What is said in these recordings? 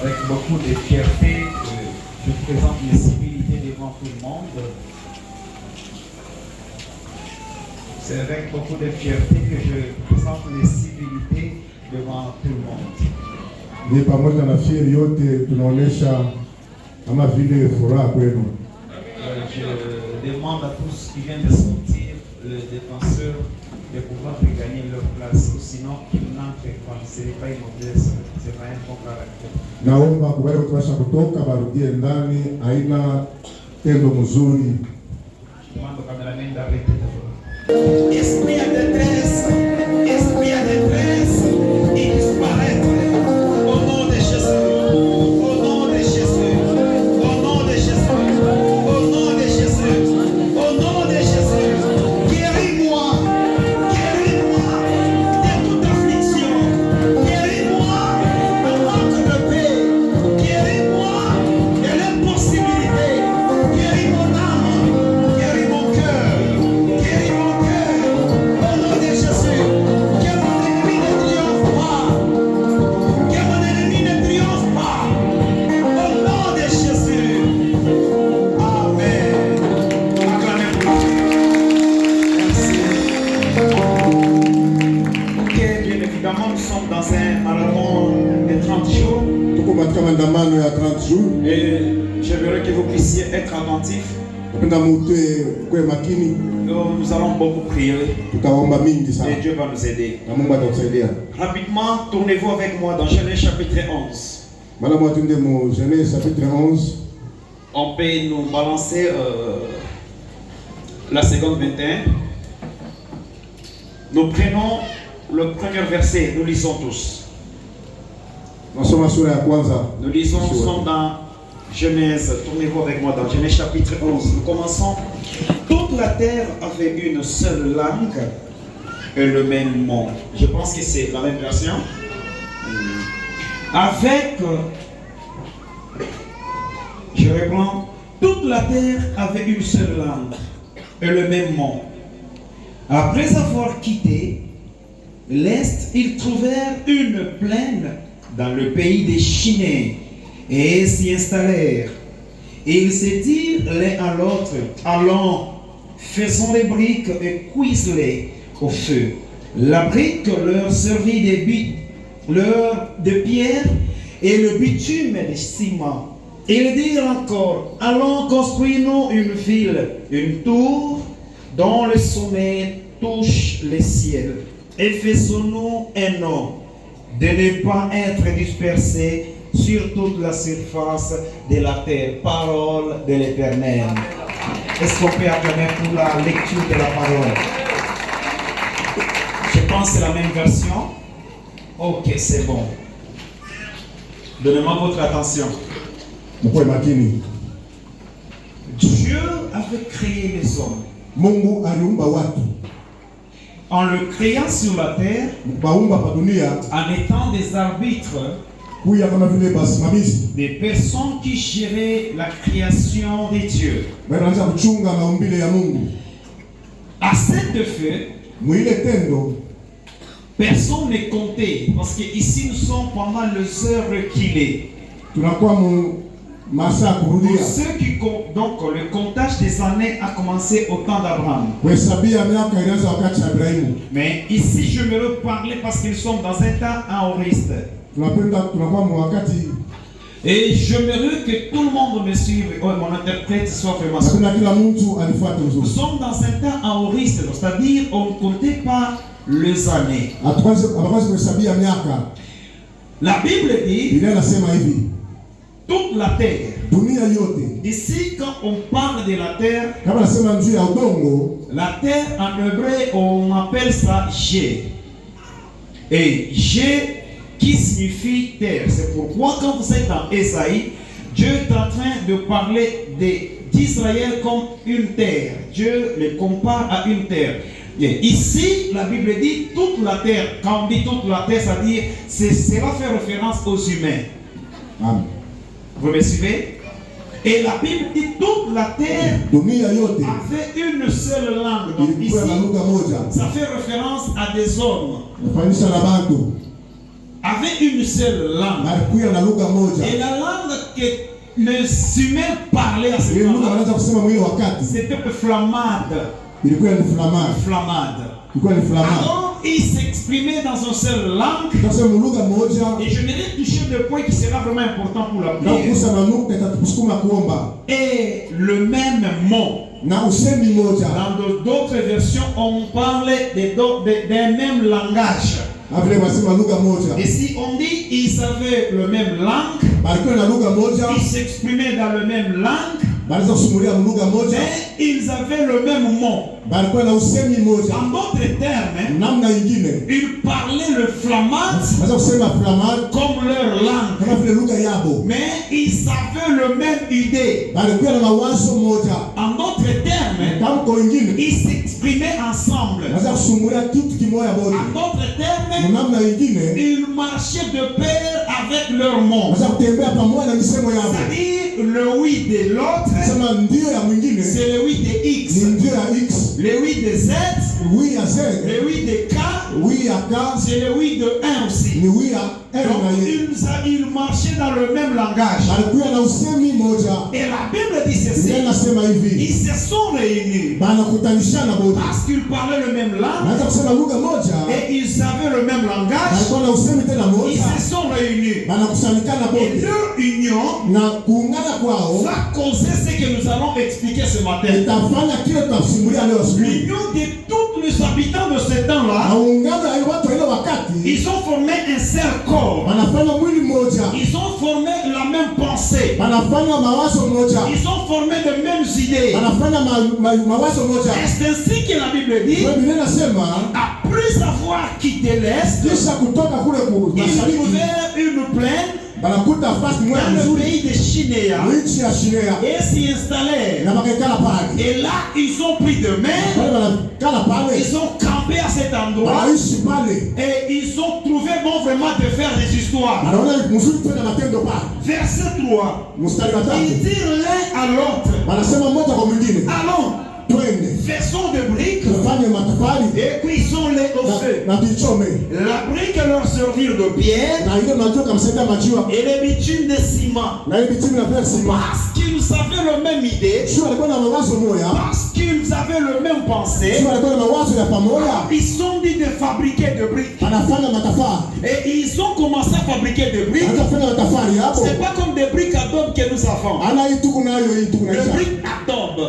Avec beaucoup de fierté, je présente mes civilités devant tout le monde. C'est avec beaucoup de fierté que je présente mes civilités devant tout le monde. Ni pamoja na fieri yote tunaonesha kama vile furaha kwenu. Je demande à tous qui viennent de sortir, les défenseurs, de pouvoir regagner leur place, ou sinon qu'ils n'entrent pas. Ce n'est pas une mauvaise, ce n'est pas un bon caractère. Naomba kubali kutosha kutoka barudie ndani, haina tendo mzuri. Je demande au caméraman d'arrêter d'abord. Esprit de détresse, il disparaît. Au nom de Jésus, au nom de Jésus, au nom de Jésus, au nom de Jésus, au nom de Jésus. Guéris-moi de toute affliction. Guéris-moi de manque de paix. Guéris-moi de l'impossibilité. Guéris mon âme, guéris mon cœur, guéris mon cœur. Au nom de Jésus, que mon ennemi ne triomphe pas. Que mon ennemi ne triomphe pas. Au nom de Jésus. Amen. Acclamez pour Dieu. Merci. Ok, bien évidemment, nous sommes dans un marathon de 30 jours. Tuko katika maandamano ya 30 jours. Et j'aimerais que vous puissiez être attentifs. Napenda mutwe kwe makini, Nous allons beaucoup prier tutaomba mingi et sana. Dieu va nous aider. Na Mungu atakusaidia. Rapidement, tournez-vous avec moi dans Genèse chapitre 11. Mala mwa tunde mu Genèse chapitre 11. On peut nous balancer la seconde 21. Nous prenons le premier verset, nous lisons tous. Nasoma sura ya kwanza. Nous lisons, nous sommes dans Genèse, tournez-vous avec moi dans Genèse chapitre 11. Nous commençons. Toute la terre avait une seule langue et le même mot. Je pense que c'est la même version. Avec, je reprends, toute la terre avait une seule langue et le même mot. Après avoir quitté l'Est, ils trouvèrent une plaine dans le pays des Chinéens et s'y installèrent. Et ils se dirent l'un à l'autre, allons, faisons les briques et cuisons-les au feu. La brique leur servit de pierre et le bitume de ciment. Ils dirent encore, allons, construisons une ville, une tour dont le sommet touche le ciel. Et faisons-nous un nom, de ne pas être dispersés sur toute la surface de la terre. Parole de l'Éternel. Est-ce qu'on peut acclamer pour la lecture de la parole? Je pense que c'est la même version. Ok, c'est bon. Donnez-moi votre attention. Mkwe makini. Dieu avait créé les hommes. Mungu aliumba watu. En le créant sur la terre, Baumba pa dunia en étant des arbitres, kuya kama vile basimamizi. des personnes qui géraient la création de Dieu. Wanaanza kuchunga maumbile ya Mungu. À cet effet, Mwile tendo personne n'est compté, parce que ici nous sommes pendant les heures qu'il est. tunakuwa mu masaa Pour kurudia. ceux qui comptent, donc le comptage des années a commencé au temps d'Abraham. Kuhesabia miaka ilianza wakati wa Ibrahimu. Mais ici je me veux parler parce que nous sommes dans un temps aoriste. Tunakuwa mu wakati. Et je me veux que tout le monde me suive, mon interprète soit vraiment sûr. Napenda kila mtu anifuate Nous uzuri. sommes dans un temps aoriste, c'est-à-dire on ne comptait pas les années. Hatuwezi kuhesabia miaka. La Bible dit Biblia inasema hivi, toute la terre. dunia yote. Ici, quand on parle de la terre, Kama nasema juu ya udongo, la terre en hébreu, on appelle ça G. Et G qui signifie terre. C'est pourquoi quand vous êtes dans Ésaïe, Dieu est en train de parler d'Israël comme une terre. Dieu le compare à une terre. Et ici, la Bible dit toute la terre. Quand on dit toute la terre, c'est-à-dire, cela fait référence aux humains. amen. Vous me suivez? Et la Bible dit toute la terre Dunia yote avait une seule langue. Donc ici, ilikuwa na lugha moja. ça fait référence à des hommes. Nafanisha na bantu. avaient une seule langue. balikuya na lugha moja. Et la langue que les humains parlaient à ce Ile lugha moment-là, wanaweza kusema mwili wakati c'était flamande. ilikuwa ni flamand. Flamande. Ilikuwa ni flamand. Alors, ils s'exprimaient dans une seule langue. Sasa lugha moja Et je vais toucher le point qui sera vraiment important pour la na prière. kugusa na nukta itatusukuma kuomba. Et le même mot. Na usemi moja. Dans d'autres versions, on parle d'un même langage. Vile wasema lugha moja. Et si on dit ils avaient le même langue, Balikuwa na lugha moja. ils s'exprimaient dans le même langue, Baliza kusumulia lugha moja. mais ils avaient le même mot. Balikuwa na usemi moja. En d'autres termes, Namna nyingine. ils parlaient le flamand Baliza kusema flamand comme leur langue, kama vile lugha yabo. mais ils avaient le même idée. Balikuwa na mawazo moja. En d'autres termes, Tamko ingine. ils s'exprimaient ensemble. Baliza kusumulia kitu kimoja En bote. d'autres termes, Namna nyingine. ils marchaient de pair avec leur mot. Baliza kutembea pamoja na misemo yabo. C'est-à-dire le oui de l'autre, Sema ndio ya mwingine c'est le oui de X. ni ndio ya X, Le oui de Z, wi ya Z, le oui de K, wi ya K, c'est le oui de 1 aussi. ni wi ya R Donc na Y. ils marchaient dans le même langage. Balikuwa na usemi moja. Et la Bible dit ceci, Ndio nasema hivi. ils se sont réunis Banakutanishana bote. parce qu'ils parlaient le même langue Naweza kusema lugha moja. et ils avaient le même langage. Balikuwa na usemi tena Ils moja. se sont réunis. Banakusanyikana Et bote. leur union Na kuungana kwao va causer ce que nous allons expliquer ce matin. itafanya kile tutasimulia leo asubuhi. L'union de tous les habitants de ce temps-là, Maungano ya watu ile wakati ils ont formé un seul corps. wanafanya mwili mmoja. Ils ont formé la même pensée. Wanafanya mawazo moja. Ils ont formé les mêmes idées. Wanafanya mawazo moja. Et c'est ainsi que la Bible dit, Kwa Biblia inasema après avoir quitté l'Est, kisha kutoka kule ils mashariki trouvèrent une plaine banakuta fasi moja dans le nzuri pays de Chinéa nchi ya Shinea et s'y installèrent. na bakekala pale. Et là, ils ont pris de main, Wale banakala pale ils ont campé à cet endroit wanaishi pale, et ils ont trouvé bon vraiment de faire des histoires. wanaona mzuri kwenda matendo pale. Verset 3. Mstari wa Ils tatu dirent l'un à l'autre, wanasema mmoja kwa mwingine, allons, twende faisons des briques tufanye matofali et cuisons-les au feu. na tuichome, La brique leur servirent de pierre na ile majiwa kamsaidia majiwa et les bitumes de ciment. na ile bitimi na pia sima. Parce qu'ils avaient la même idée, Sio walikuwa na mawazo moja, parce qu'ils avaient le même pensée, sio walikuwa na mawazo ya pamoja, ils sont dit de fabriquer des briques. wanafanya matofali, Et ils ont commencé à fabriquer des briques. wanafanya matofali hapo. C'est pas comme des briques adobe que nous avons. Ana hii tuko nayo hii tuko Les nayo. briques adobe.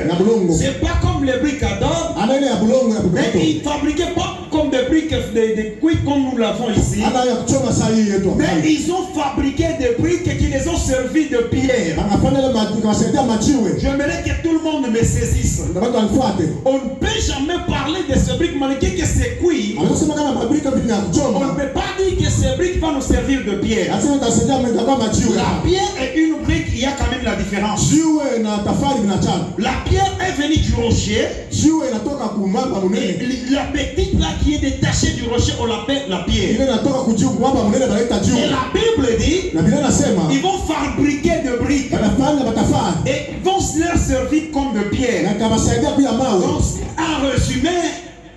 Ya bulongo. C'est pas comme les briques adobe. Ana ile ya bulongo ya Mais kutoto. ils fabriquaient pas comme des briques de cuit comme nous l'avons ici. Ana ya kuchoma saa hii yetu. Mais ils ont fabriqué des briques qui les ont servi de pierre. Anafanya ile wakasaidia majiwe. J'aimerais que tout le monde me saisisse. Na watu wanifuate. On ne peut jamais parler de ces briques malgré que c'est cuit. Anasema kama mabrika vipi ya On ne kuchoma. peut pas dire que ces briques vont nous servir de pierre. Anasema utasaidia mtakuwa majiwe. La pierre et une brique, il y a quand même la différence. Jiwe na tafari vinachana. La pierre est venue du rocher. Jiwe inatoka kumwamba Et munene. la petite là qui est détachée du rocher, on l'appelle la pierre. Ile inatoka kujiu kumwamba munene banaita Et jiwe. la Bible dit, Na Biblia inasema ils vont fabriquer de briques wanafanya matafari et vont leur servir comme de na pierre. kawasaidia pia mawe. Donc, en résumé,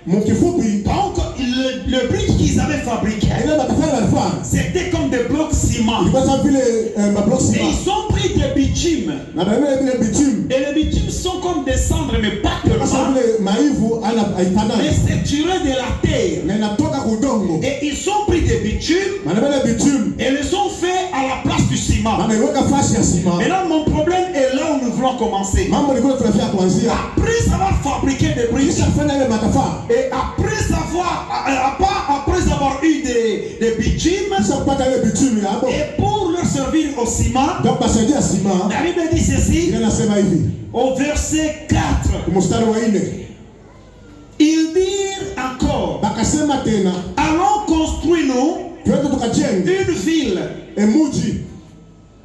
Mkifupi donc le brique qu'ils avaient fabriqué, ile matafari walifanya c'était comme des blocs ciment. ilikuwa kama vile mablock Et ciment. ils ont pris des bitumes. Na baadaye vile bitume Et les bitumes sont comme des cendres, mais pas sasa tellement. vile maivu ana Mais haifanani c'est tiré de la terre. na inatoka kudongo. Et ils ont pris des bitumes Maana vile bitume et les ont fait à la place du ciment. anaiweka fasi ya sima. Maintenant, mon problème est là où nous voulons commencer. Mambo ni kule tunafia kuanzia. Après avoir fabriqué des briques, Kisha kufanya ile matafari. et après avoir eu des bitumes, Kisha kupata ile bitume hapo. et pour leur servir au ciment, Donc basaidia sima. la Bible dit ceci, Ile nasema hivi. au verset 4, Mstari wa 4. ils dirent encore, Bakasema tena, allons construire-nous twende tukajenge une ville, emuji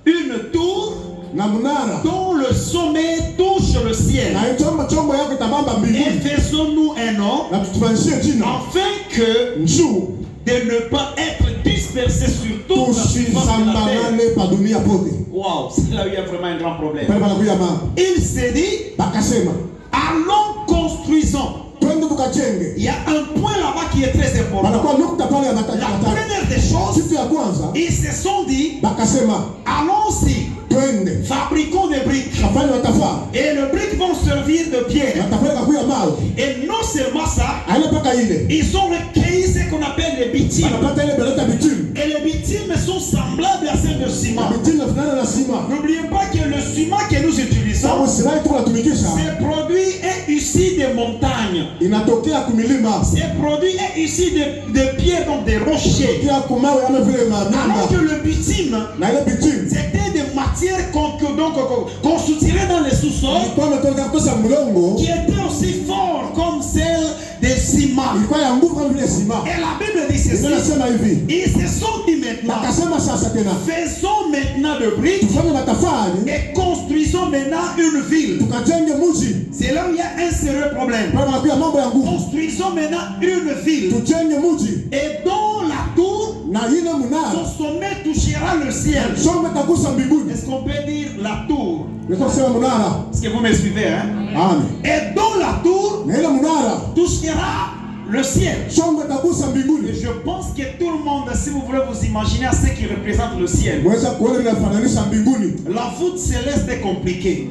une tour na mnara. dont le sommet touche le ciel. Na chombo yako itabamba Et mbinguni. faisons-nous un nom, Na tutufanishie jina. afin que Njuu de ne pas être dispersés sur toute la surface de la terre. tusisambanane pa dunia pote. Wow, c'est là où il y a vraiment un grand problème. Pale panakuya mambo. Il s'est dit, Bakasema, allons construisons. twende twende tukajenge. Il y a un point là-bas qui est très important. Banakuwa nukta pale ya La matatu. première des choses, Kitu ya kwanza ils se sont dit, bakasema allons-y, twende fabriquons des briques. kafanya matafari. Et les briques vont servir de pierre. Watapeleka kuya mawe. Et non seulement ça, Aina paka ile. ils ont recueilli ce qu'on appelle les bitumes. Banapata ile beleta bitume. Et les bitumes sont semblables à celles de ciment. Bitume inafanana na sima. N'oubliez pas que le ciment que nous utilisons, Sababu sirai tu tunatumikisha. ce produit est issu des montagnes. Inatokea kumilima. Ce produit est issu de pierres, donc des rochers. Kia kumawe ama vile Alors que mamimba. le bitume, Na ile bitume. c'était des matières qu'on soutirait dans les sous-sols, Ilikuwa imetoka kutoka mlongo. qui étaient aussi forts comme celles des ciments. Ilikuwa ya nguvu kama vile sima. Et la Bible dit ceci. Inasema hivi. Ils se sont dit maintenant, Bakasema sasa tena. faisons maintenant de briques Tufanye matafari. et construisons maintenant une ville. Tukajenge mji. C'est là où il y a un sérieux problème. Bwana anakuja mambo ya nguvu. Construisons maintenant une ville. Tujenge mji. Et dont la tour, Na ile munara. son sommet touchera le ciel. Shombe tagusa mbinguni. Est-ce qu'on peut dire la tour? Ndio kusema munara. Est-ce que vous me suivez, hein? Amen. Et dont la tour Na ile munara. touchera le ciel. Shombe tagusa Et mbinguni. je pense que tout le monde, si vous voulez vous imaginer ce qui représente le ciel. Mweza kuona inafananisha mbinguni. La voûte céleste est compliquée.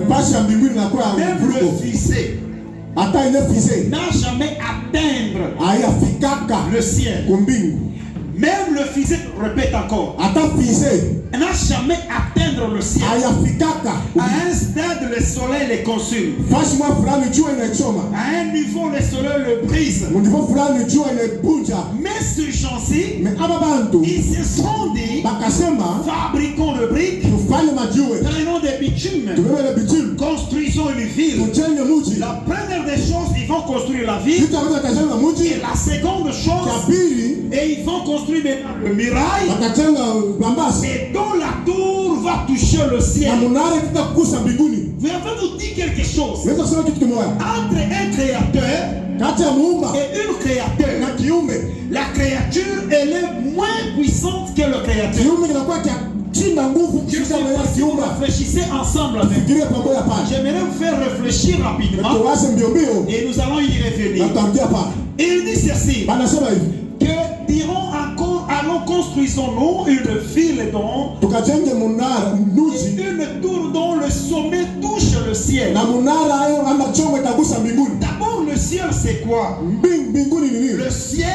Pasi ya mbinguni inakuwa ya Même mvurugo. le fusée Hata ile fize. n'a jamais atteindre Hayafikaka le ciel. kumbingu. Même le fusée, répète encore, Hata fize. n'a jamais atteindre le ciel. Hayafikaka. À un stade, le soleil les consume. Fasi mwa fulani jua inachoma. À un niveau, le soleil le brise. Mundivo fulani jua inabunja. Mais ces gens-ci, Me aba bantu ils se sont dit, bakasema fabriquons de briques, tufanye majiwe. prenons des bitumes, Tubebe bitume. construisons une ville. Tujenge mji. La première des choses, ils vont construire la ville. Kitu ambacho tajenga Et mji. la seconde Cha chose, pili et ils vont construire le muraille. watajenga bambasi. Et dont la tour va toucher le Na ciel. munara kitakugusa mbinguni. Je vais vous dire quelque chose. Naweza kusema kitu kimoja. Entre un créateur Kati ya muumba et une créateur, na kiumbe. la créature, elle est moins puissante que le créateur. Kiumbe kinakuwa kia chinda nguvu Je ne sais kushinda mwenye pas si vous kiumba. réfléchissez ensemble avec moi. Fikiria pamoja pale. J'aimerais vous faire réfléchir rapidement Tuwaze mbio mbio et nous allons y na revenir. tutarudia pale. Il dit ceci, Banasema hivi. que diront encore, allons construisons-nous une ville dont Tukajenge munara mnuji une tour dont le sommet touche le ciel. na munara hayo ama chombo itagusa mbinguni. D'abord, le ciel, c'est quoi? Mbinguni ni nini? Le ciel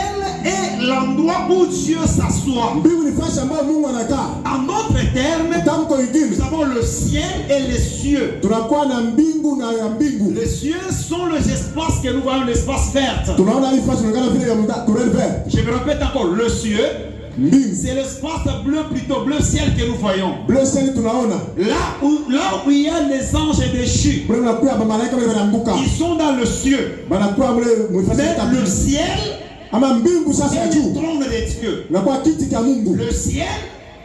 est l'endroit où Dieu s'assoit. Mbingu ni fasi ambayo Mungu anakaa. En d'autres termes, Tamko lingine nous avons le ciel et les cieux. tunakuwa na mbingu na ya mbingu. Les cieux sont les espaces que nous voyons, l'espace vert. Tunaona hii fasi inaonekana vile ya couleur vert. Je me répète encore, le cieux, Mbingu. c'est l'espace bleu, plutôt bleu ciel que nous voyons. Bleu ciel tunaona. Là où il y a les anges déchus, Bwana nakuwa ba malaika wale wanaanguka. ils sont dans le cieux. Banakuwa mle mwifasi Mais le kabisa. ciel Ama mbingu sasa ya est le juu. trône de Dieu. Nakuwa kiti cha Mungu. Le ciel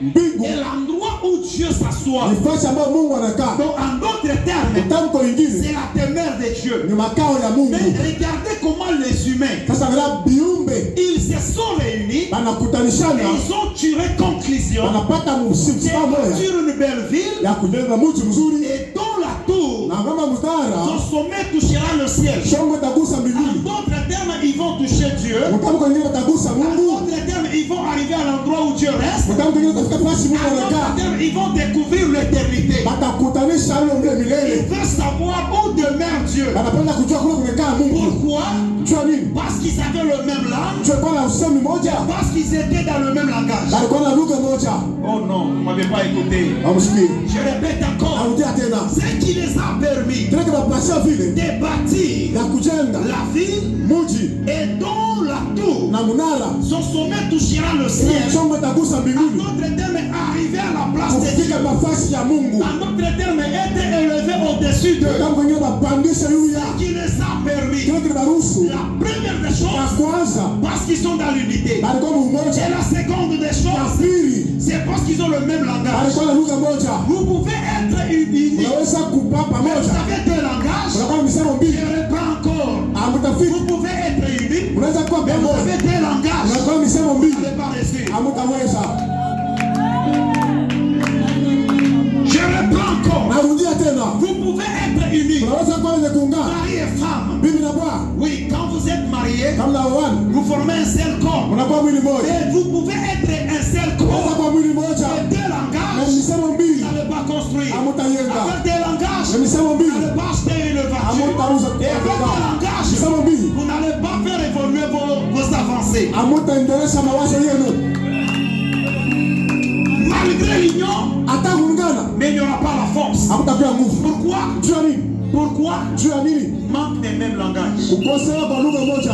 Mbingu est l'endroit où Dieu s'assoit. ni fasi ambayo Mungu anakaa. Donc, en d'autres termes, Tamko lingine c'est la demeure de Dieu. ni makao ya Mungu. Mais regardez comment les humains, Sasa angalia viumbe ils se sont réunis et banakutanishana, ils ont tiré conclusion wanapata msimamo moja sur une belle ville ya kujenga mji mzuri, et dont la tour, na kama son mtara sommet touchera le ciel. shombo itagusa En mbinguni, d'autres termes, ils vont toucher Dieu. mtamko lingine itagusa En Mungu, d'autres termes, ils vont arriver à l'endroit où Dieu reste. mtamko lingine itafika fasi Mungu En d'autres anakaa, termes, ils vont découvrir l'éternité. batakutanisha hilo mle Ils milele, veulent savoir où demeure Dieu. banapenda kujua kule kumekaa Mungu. Pourquoi? Jua nini? Parce qu'ils avaient le même langue, Jua kwa na usemi moja, parce qu'ils étaient dans le même langage. balikuwa na lugha moja. Oh non, vous ne m'avez pas écouté. Amsikie, Je répète encore, narudia tena, ce qui les a permis kile kibapasia vile de bâtir ya kujenga la ville mji et dont la tour, na munara, son sommet touchera le ile ciel. shombo itagusa En mbinguni, d'autres termes, arriver à la place de Dieu. kufika mafasi ya Mungu. En d'autres termes, être élevé au-dessus d'eux. Kama wengine bapandisha yuya Ce qui les a permis. kile kilibaruhusu La première des ya choses, kwanza parce qu'ils sont dans l'unité. balikuwa Et umoja, la seconde des ya choses, pili c'est parce qu'ils ont le même langage. balikuwa na lugha moja. Vous pouvez être unis. Unaweza kupaa Vous pamoja, avez deux langages. unakuwa na misemo Je mbili, reprends encore. hamtafiki. Vous pouvez être unis. Unaweza kuwa Mais vous pamoja, avez deux langages. unakuwa na misemo Vous mbili, n'avez pas reçu. hamtaweza. Je reprends encore. Narudia tena, Vous pouvez être unis. unaweza kuwa wenye kuungana, Mari et femme. bibi na bwana, Oui, quand mwili moja Avec des na langages, misemo vous mbili n'allez pas construire. hamutajenga. Avec des langages, Na misemo vous mbili n'allez pas acheter une voiture. hamutauza Et avec des langages, misemo mbili vous n'allez pas faire évoluer vos avancées. hamutaendelesha mawazo yenu. Malgré l'union, Hata kuungana mais il n'y aura pas la force. hamutakuwa nguvu. Pourquoi? Juu ya nini? Pourquoi? Juu ya nini? Manque des mêmes langages. Kukosewa kwa lugha moja,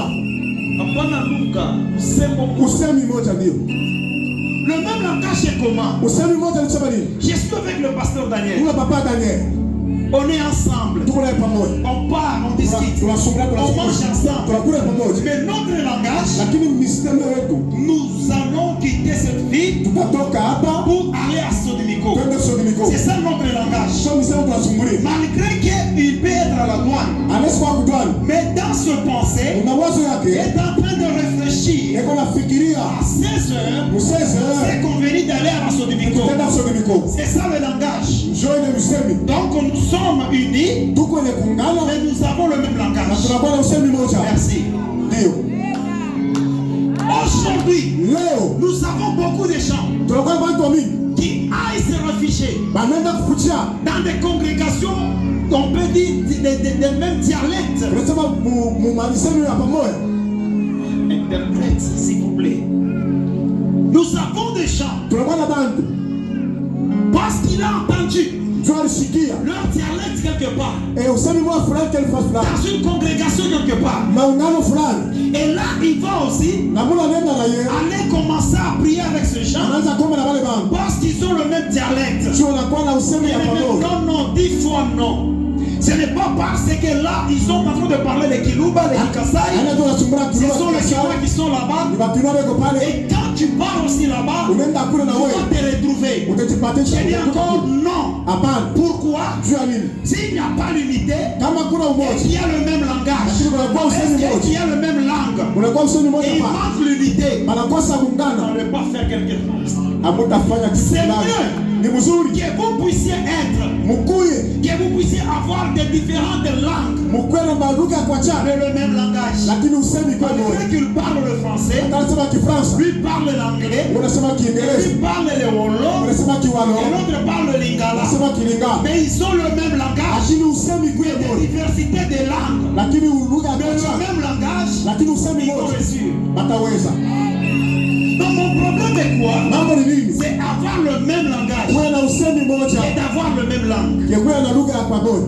Hapana lugha, msemo. usemi moja ndio. Le même langage c'est comment? Usemi moja ni kusema nini? Je suis avec le pasteur Daniel. Kuna papa Daniel. On est ensemble. Tuko naye pamoja. On parle, on discute. Tunasungula, On mange ensemble. tunakula pamoja. Mais notre langage, Lakini misemo yetu nous allons quitter cette ville tutatoka hapa pour aller à Sodimico. twende Sodimiko. C'est ça notre langage. Sio misemo tunasumbulia. Malgré qu'il peut être à la douane, Anaweza kuwa kudwani. mais dans ce pensée, Una wazo il yake, est en train de réfléchir. eko nafikiria À 16 heures, museze c'est convenu d'aller à Sodimico. tutaenda Sodimiko. C'est ça le langage. Njoo ile misemi. Donc nous sommes unis, Tuko ile kuungana mais nous avons le même na langage. tunakuwa na usemi moja. Merci. Ndio. Aujourd'hui, Leo nous avons beaucoup de gens tunakuwa watu wa mingi qui aillent se réfugier banaenda kufutia. dans des congrégations, on peut dire des mêmes dialectes. Tunasema mu malisemi ya pamoja. Interprète, s'il vous plaît. Nous avons des gens, Tunakuwa na bantu. parce qu'il a entendu Njoo alisikia. leur dialecte quelque part, Usemi moja fulani kelfa fulani. dans une congrégation quelque part. Maungano fulani. Et là, il va aussi Na mula nenda na yeye. aller commencer à prier avec ces gens Anaanza kuomba na wale bantu. parce qu'ils ont le même dialecte. Njoo anakuwa na usemi ya Mais pamoja. non, non, 10 fois non. Ce n'est pas parce que là, ils sont en train de parler de Kiluba, de Kikasai. Ana tu nasumbura Ce kiroho sont les kisa. Kiluba qui sont là-bas. Ni bapinwa beko pale. Et quand tu pars aussi là-bas, Unaenda kule na tu wewe. vas te retrouver. Utajipatisha. Je dis encore non. Hapana. Pourquoi? Juu ya nini? S'il n'y a pas l'unité, Kama kuna et umoja. qu'il y a le même langage, Lakini kunakuwa usemi est-ce moja. qu'il y a le même langue, Unakuwa usemi et moja il pale. manque l'unité, Banakosa on kuungana. ne peut pas faire quelque chose. Hamutafanya kitu C'est fulani. mieux Ni mzuri. que vous puissiez être, Mukuye. que vous puissiez avoir des différentes langues, Mukwe na maruga kwa chana. mais le même langage. Lakini usemi kwa Malgré moja. qu'il parle le français, Anasema Kifaransa. lui parle l'anglais, Unasema Kiingereza. lui parle le wolo, Unasema Kiwalo. et l'autre parle le lingala. Unasema Kilingala. Mais ils ont le même langage, Lakini usemi kwa mais des moja. diversités de langues. Lakini lugha Mais kwa le chana. même langage, Lakini usemi ils vont moja. réussir. Bataweza. Donc mon problème est quoi? Mambo ni nini? C'est avoir le même langage Kuwe na usemi moja. et d'avoir le même langue. Kuwe na lugha ya pamoja.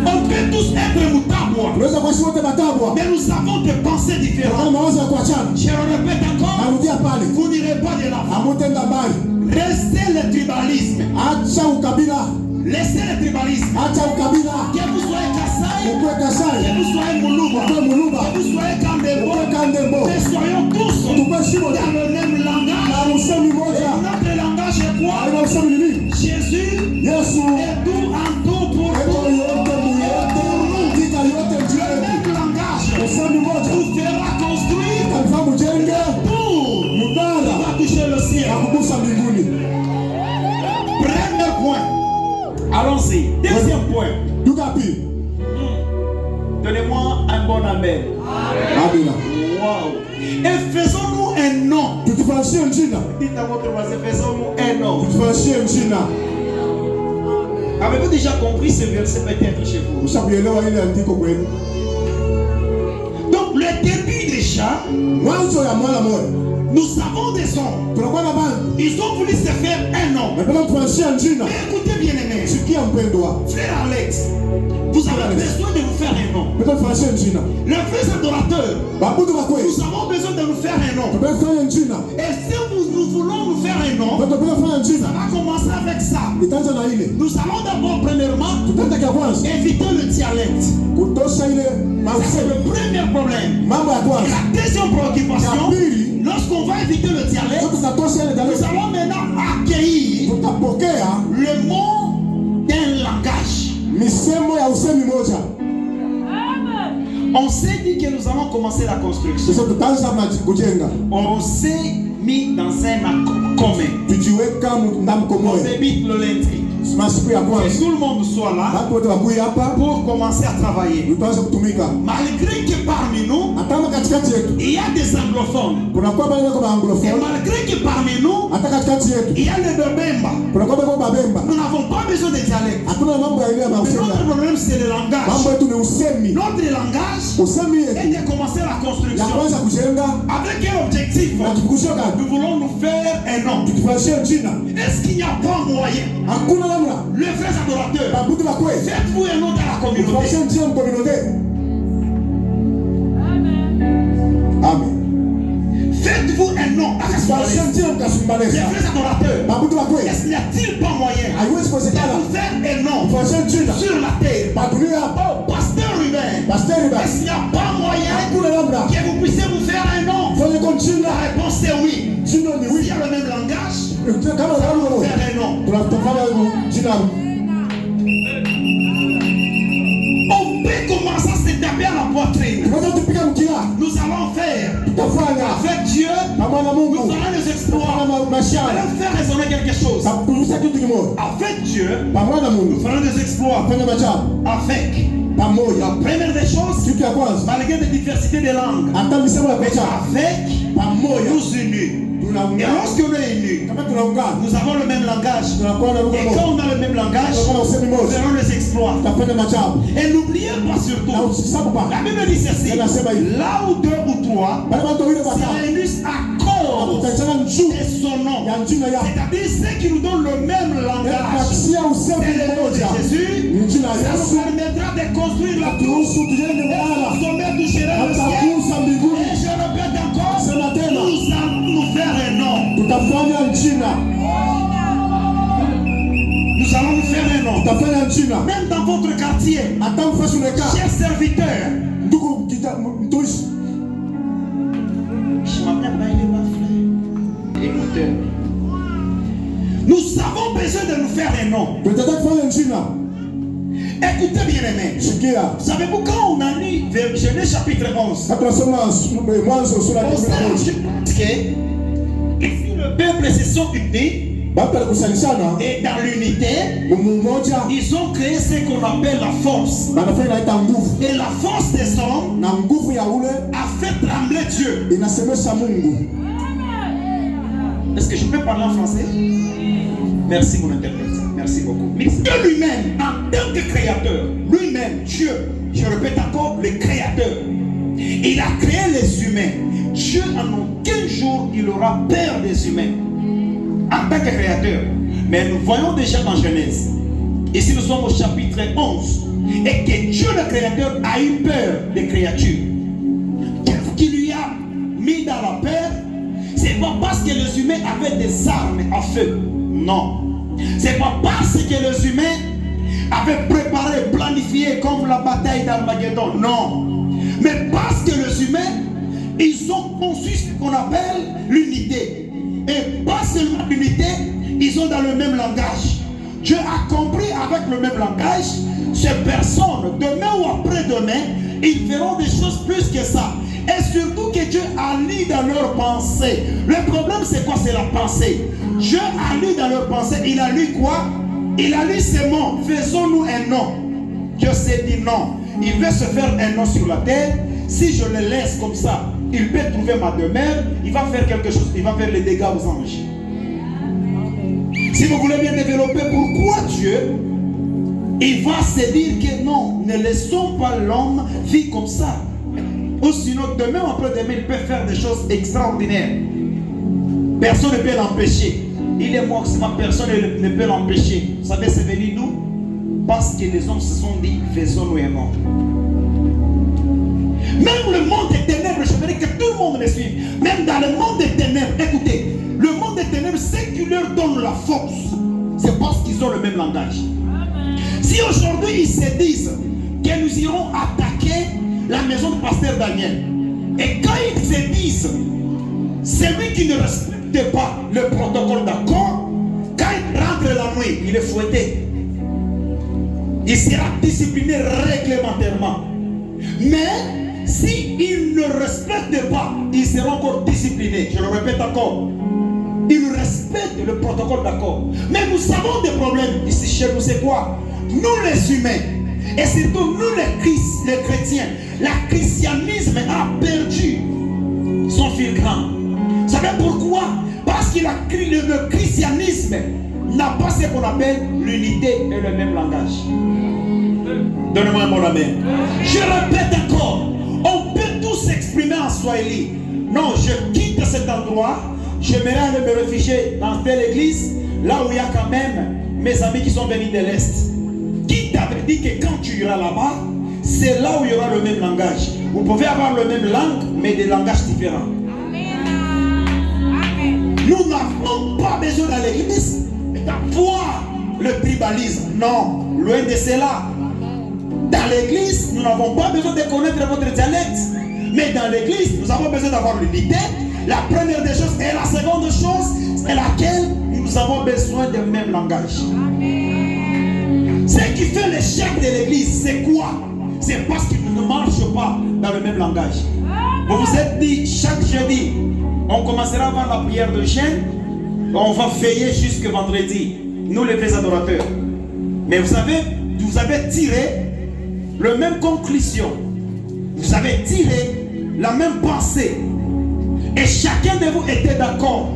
On peut tous être mutabwa, Tunaweza kuwa wote batabwa. mais nous avons des pensées Kama différentes. mawazo ya kuachana. Je le répète encore, Narudia pale. vous n'irez pas de l'avant. Hamutenda mbali. Restez le tribalisme. Acha ukabila. Laissez le tribalisme. Acha ukabila. Que vous soyez Kassai, Ukwe Kasai. que vous soyez Moulouba, Ukwe Muluba. que vous soyez Kandebo, Ukwe Kandembo. mais soyons tous Tukwe shimo. dans le même langage. Na usemi Et moja. notre langage est quoi? Aina usemi ni nini? Jésus Yesu. est tout en tout pour Eko nous. yote muyote. Tika yote Le njia. même langage Usemi moja. vous fera construire Kanisa mjenge. pour Mudara. va toucher le ciel. Na kugusa mbinguni. Premier point. Allons-y. Deuxième point. Duka pili. Donnez-moi un bon amen. Amina. Wow. Et faisons-nous un nom. Tutufanyishie jina. Dites à votre voisin, faisons-nous un nom. Tutufanyishie jina. Avez-vous déjà compris ce verset peut-être chez vous? Ushakuelewa ile andiko kweli? Donc le début déjà, Mwanzo ya mwana moja. nous avons des hommes. Tunakuwa na bandi. Ils ont voulu se faire un nom. Napenda kutufanyishia jina. Mais écoutez bien aimé. Sikia mpendwa. Frère Alex, vous avez besoin de vous faire un nom. Napenda kutufanyishia jina. Les vrais adorateurs, Babudu wa kweli. nous avons besoin de nous faire un nom. Napenda kufanya jina. Et si nous voulons nous faire un nom, Napenda kufanya ça jina. va commencer avec ça. Itaanza na ile. Nous allons d'abord, premièrement, Tutaenda kwa kwanza. éviter le dialecte. Kutosha ile Ça, c'est le mausemi. premier problème. Mambo ya Et kwanza. la deuxième préoccupation, Ya pili. lorsqu'on va éviter le dialecte, Tutatosha ile nous dalili. allons maintenant accueillir Tutapokea le mot d'un langage. misemo ya usemi moja. On s'est dit que nous allons commencer la construction. Sasa tutaanza kujenga. On s'est mis dans un accord commun. Tujiweka ndamko On moja. débite le lundi. que tout le monde soit là pour commencer à travailler. Malgré que parmi nous, il y a des anglophones. Et malgré que parmi nous, il y a les Bemba. Nous n'avons pas besoin de dialecte. Notre problème, c'est le langage. Notre langage est de commencer la construction. Avec quel objectif? Nous voulons nous faire un nom. Est-ce qu'il n'y a pas moyen? Les frères adorateurs, faites-vous un nom dans la communauté. Amen. Faites-vous un nom à Kasumbalès. Les frères adorateurs, est-ce qu'il n'y a-t-il pas moyen de vous faire un nom sur la terre? Pasteur Ruben, est-ce qu'il n'y a pas moyen que vous puissiez vous faire un nom? La réponse est oui. S'il y a le même langage, nous allons faire un nom. On peut commencer à se taper à la poitrine. Nous allons faire avec Dieu, nous allons les exploits. Nous allons faire résonner quelque chose. Avec Dieu, nous ferons des exploits. Avec la première des choses, malgré la diversité des langues, avec nous unis. Et lorsque nous sommes unis, nous avons le même langage. Et quand on a le même langage, nous ferons les exploits. Et n'oubliez pas surtout, la Bible dit ceci: là où deux ou trois se réunissent à cause de son nom, c'est-à-dire ceux qui nous donnent le même langage, c'est le nom de Jésus, ça nous permettra de construire la tour. Et sommet touchera le ciel. Et je répète encore, nous allons nous faire un nom. Nous allons nous faire un nom. Même dans votre quartier, chers serviteurs, nous avons besoin de nous faire un nom. Écoutez bien aimés. Savez-vous quand on a lu Genèse chapitre 11, ici le peuple se sont unis. Et dans l'unité, ils ont créé ce qu'on appelle la force. Et la force des hommes a fait trembler Dieu. Est-ce que je peux parler en français? Merci mon interprète. Merci beaucoup. Mais Dieu lui-même, en tant que créateur, lui-même, Dieu, je répète encore, le créateur, il a créé les humains. Dieu en aucun jour il aura peur des humains en tant que créateur. Mais nous voyons déjà dans Genèse, ici nous sommes au chapitre 11, et que Dieu le créateur a eu peur des créatures. Qu'est-ce qui lui a mis dans la peur? C'est pas parce que les humains avaient des armes à feu. Non. C'est pas parce que les humains avaient préparé, planifié comme la bataille d'Armageddon. Non. Mais parce que les humains, ils ont conçu ce qu'on appelle l'unité. Et pas seulement l'unité, ils ont dans le même langage. Dieu a compris avec le même langage, ces personnes, demain ou après-demain, ils feront des choses plus que ça. Et surtout que Dieu a lu dans leurs pensées. Le problème c'est quoi? C'est la pensée. Dieu a lu dans leurs pensées. Il a lu quoi? Il a lu ces mots. Faisons-nous un nom. Dieu s'est dit non. Il veut se faire un nom sur la terre. Si je le laisse comme ça, il peut trouver ma demeure. Il va faire quelque chose. Il va faire les dégâts aux anges. Si vous voulez bien développer pourquoi Dieu, il va se dire que non, ne laissons pas l'homme vivre comme ça. Ou sinon, demain ou après-demain, il peut faire des choses extraordinaires. Personne ne peut l'empêcher. Il est mort, personne ne peut l'empêcher. Vous savez, c'est venu d'où? Parce que les hommes se sont dit, faisons-nous un nom. Même le monde des ténèbres, je veux dire que tout le monde me suive. Même dans le monde des ténèbres, écoutez, le monde des ténèbres, c'est qui leur donne la force. C'est parce qu'ils ont le même langage. Si aujourd'hui ils se disent que nous irons attaquer la maison du pasteur Daniel, et quand ils se disent, celui qui ne respecte pas le protocole d'accord, quand il rentre la nuit, il est fouetté. Il sera discipliné réglementairement. Mais s'il ne respecte pas, il sera encore discipliné. Je le répète encore. Il respecte le protocole d'accord. Mais nous avons des problèmes ici chez nous, c'est quoi? Nous les humains, et surtout nous les chrétiens, le christianisme a perdu son fil grand. Vous savez pourquoi? Parce que le christianisme n'a pas ce qu'on appelle l'unité et le même langage. Donnez-moi un bon amen. Je répète encore, on peut tous s'exprimer en swahili. Non, je quitte cet endroit, j'aimerais aller me réfugier dans telle église, là où il y a quand même mes amis qui sont venus de l'Est. Qui t'avait dit que quand tu iras là-bas, c'est là où il y aura le même langage. Vous pouvez avoir le même langue, mais des langages différents. Nous n'avons pas besoin d'aller à l'église d'avoir le tribalisme. Non, loin de cela. Dans l'église, nous n'avons pas besoin de connaître votre dialecte. Mais dans l'église, nous avons besoin d'avoir l'unité. La première des choses et la seconde chose, c'est laquelle nous avons besoin du même langage. Ce qui fait l'échec de l'église, c'est quoi? C'est parce qu'ils ne marchent pas dans le même langage. Vous vous êtes dit, chaque jeudi, on commencera par la prière de chaîne, on va veiller jusqu'à vendredi, nous les vrais adorateurs. Mais vous avez tiré la même conclusion, vous avez tiré la même pensée, et chacun de vous était d'accord.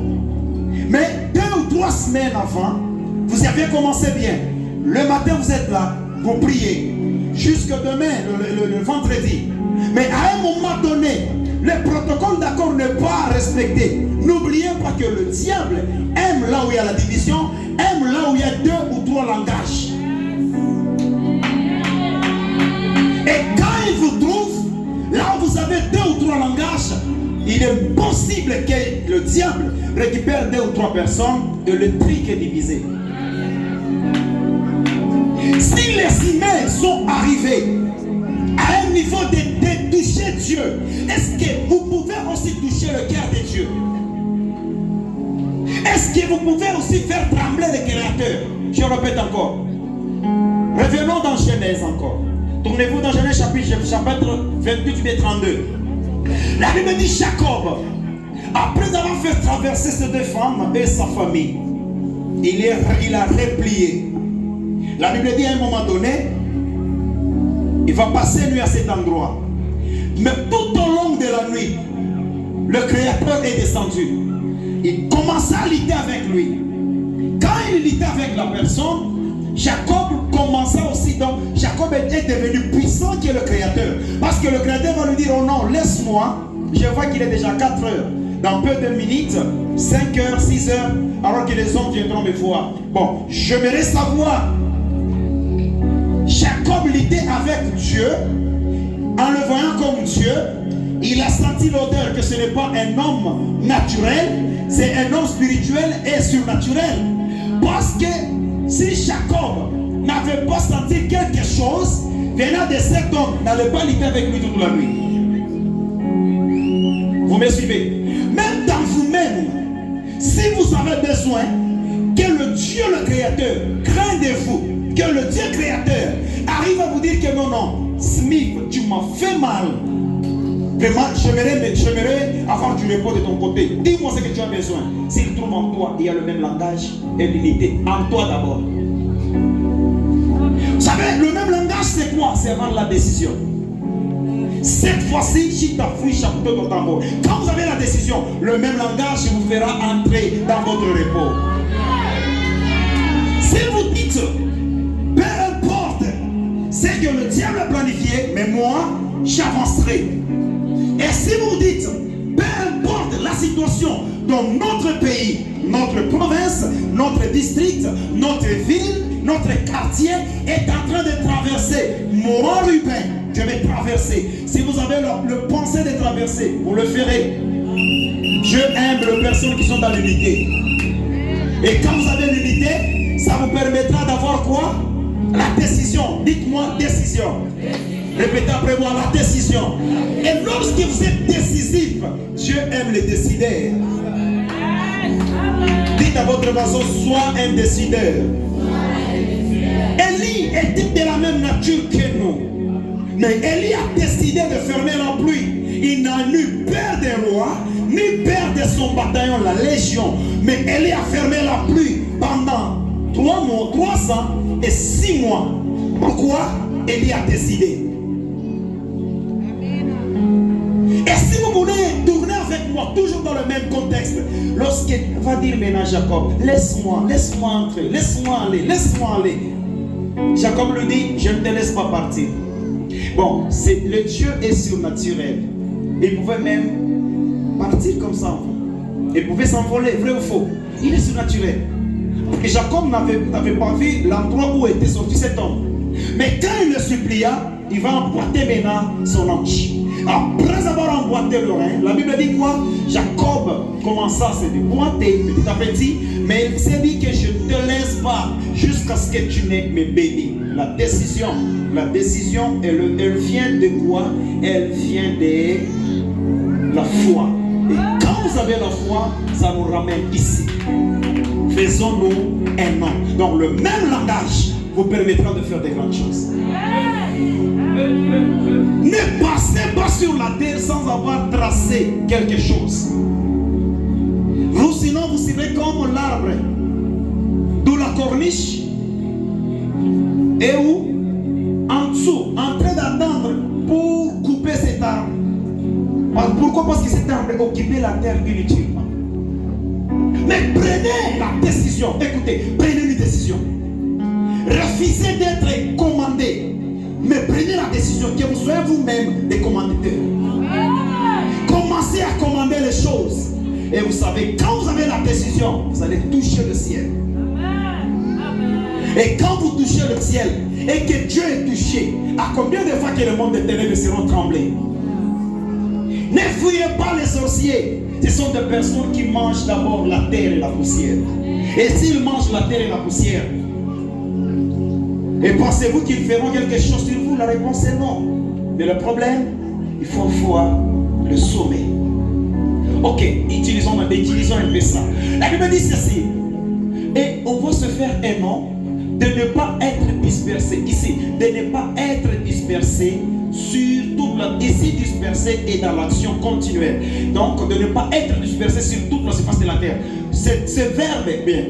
Mais 2 ou 3 semaines avant, vous avez commencé bien. Le matin, vous êtes là, vous priez, jusqu'à demain, le vendredi. Mais à un moment donné, le protocole d'accord n'est pas respecté. N'oubliez pas que le diable aime là où il y a la division, aime là où il y a 2 ou 3 langages. Et quand il vous trouve, là où vous avez 2 ou 3 langages, il est possible que le diable récupère 2 ou 3 personnes et le truc est divisé. Si les humains sont arrivés à un niveau de toucher Dieu, est-ce que vous pouvez aussi toucher le cœur de Dieu? Est-ce que vous pouvez aussi faire trembler le Créateur? Je répète encore. Revenons dans Genèse encore. Tournez-vous dans Genèse chapitre 28 et 32. La Bible dit Jacob, après avoir fait traverser ces 2 femmes et sa famille, il a replié. La Bible dit à un moment donné, il va passer nuit à cet endroit. Mais tout au long de la nuit, le Créateur est descendu. Il commença à lutter avec lui. Quand il luttait avec la personne, Jacob commença aussi. Donc, Jacob est devenu puissant que le Créateur. Parce que le Créateur va lui dire, oh non, laisse-moi. Je vois qu'il est déjà 4 heures. Dans peu de minutes, 5 heures, 6 heures, alors que les hommes viendront me voir. Bon, j'aimerais savoir. Jacob luttait avec Dieu, en le voyant comme Dieu, il a senti l'odeur que ce n'est pas un homme naturel, c'est un homme spirituel et surnaturel. Parce que si Jacob n'avait pas senti quelque chose venant de cet homme, n'allait pas lutter avec lui toute la nuit. Vous me suivez? Même dans vous-même, si vous avez besoin que le Dieu, le Créateur, craint de vous, que le Dieu créateur arrive à vous dire que non, non, Smith, tu m'as fait mal. Vraiment, j'aimerais avoir du repos de ton côté. Dis-moi ce que tu as besoin. S'il trouve en toi, il y a le même langage et l'unité. En toi d'abord. Vous savez, le même langage, c'est quoi? C'est avoir la décision. Cette fois-ci, Chitafoui, Chapouto, Totambo. Quand vous avez la décision, le même langage vous fera entrer dans votre repos. Si vous dites, peu importe ce que le diable a planifié, mais moi, j'avancerai. Et si vous dites, peu importe la situation dans notre pays, notre province, notre district, notre ville, notre quartier est en train de traverser, moi, Ruben, je vais traverser. Si vous avez le pensée de traverser, vous le ferez. Dieu aime les personnes qui sont dans l'unité. Et quand vous avez l'unité, ça vous permettra d'avoir quoi? La décision. Dites-moi décision. Répétez après moi la décision. Et lorsque vous êtes décisif, Dieu aime les décideurs. Dites à votre voisin, sois un décideur. Élie était de la même nature que nous. Mais Élie a décidé de fermer la pluie. Il n'a eu peur des rois, ni père de son bataillon, la légion. Mais Élie a fermé la pluie pendant 3 ans et 6 mois. Pourquoi? Élie a décidé. Et si vous voulez tourner avec moi, toujours dans le même contexte, lorsqu'il va dire maintenant Jacob, laisse-moi entrer, laisse-moi aller. Jacob lui dit, je ne te laisse pas partir. Bon, le Dieu est surnaturel. Il pouvait même partir comme ça. Il pouvait s'envoler, vrai ou faux. Il est surnaturel. Et Jacob n'avait pas vu l'endroit où était sorti cet homme. Mais quand il le supplia, il va emboîter maintenant son ange. Après avoir emboîté le rein, la Bible dit quoi? Jacob commença à se déboîter petit à petit, mais il s'est dit que je ne te laisse pas jusqu'à ce que tu n'aies me béni. La décision, elle vient de quoi? Elle vient de la foi. Et quand vous avez la foi, ça nous ramène ici. Faisons-nous un nom. Donc le même langage vous permettra de faire de grandes choses. Ne passez pas sur la terre sans avoir tracé quelque chose. Vous, sinon, vous serez comme l'arbre d'où la corniche et où en dessous, en train d'attendre pour couper cet arbre. Pourquoi? Parce que cet arbre occupait la terre inutilement. Mais prenez la décision. Écoutez, prenez une décision. Refusez d'être commandé. Mais prenez la décision que vous soyez vous-même des commanditeurs. Commencez à commander les choses. Et vous savez, quand vous avez la décision, vous allez toucher le ciel. Et quand vous touchez le ciel et que Dieu est touché, à combien de fois que le monde des ténèbres seront tremblés? Ne fouillez pas les sorciers. Ce sont des personnes qui mangent d'abord la terre et la poussière. Et s'ils mangent la terre et la poussière, et pensez-vous qu'ils feront quelque chose sur vous? La réponse est non. Mais le problème, il faut voir le sommet. Ok, utilisons un peu ça. La Bible dit ceci. Et on va se faire un nom de ne pas être dispersé. Ici, de ne pas être dispersé sur toute la... Ici, dispersé est dans l'action continuelle. Donc, de ne pas être dispersé sur toute la surface de la terre. Ce verbe, bien,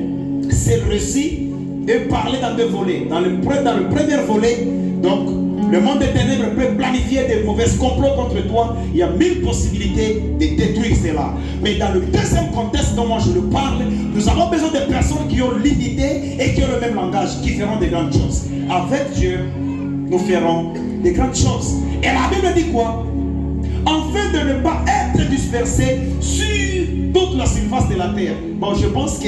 c'est le récit et parler dans 2 volets. Dans le premier volet, donc, le monde des ténèbres peut planifier des mauvaises complots contre toi. Il y a 1000 possibilités de détruire cela. Mais dans le deuxième contexte dont moi je le parle, nous avons besoin de personnes qui ont l'unité et qui ont le même langage, qui feront des grandes choses. Avec Dieu, nous ferons des grandes choses. Et la Bible dit quoi? Afin de ne pas être dispersé sur toute la surface de la terre. Bon, je pense que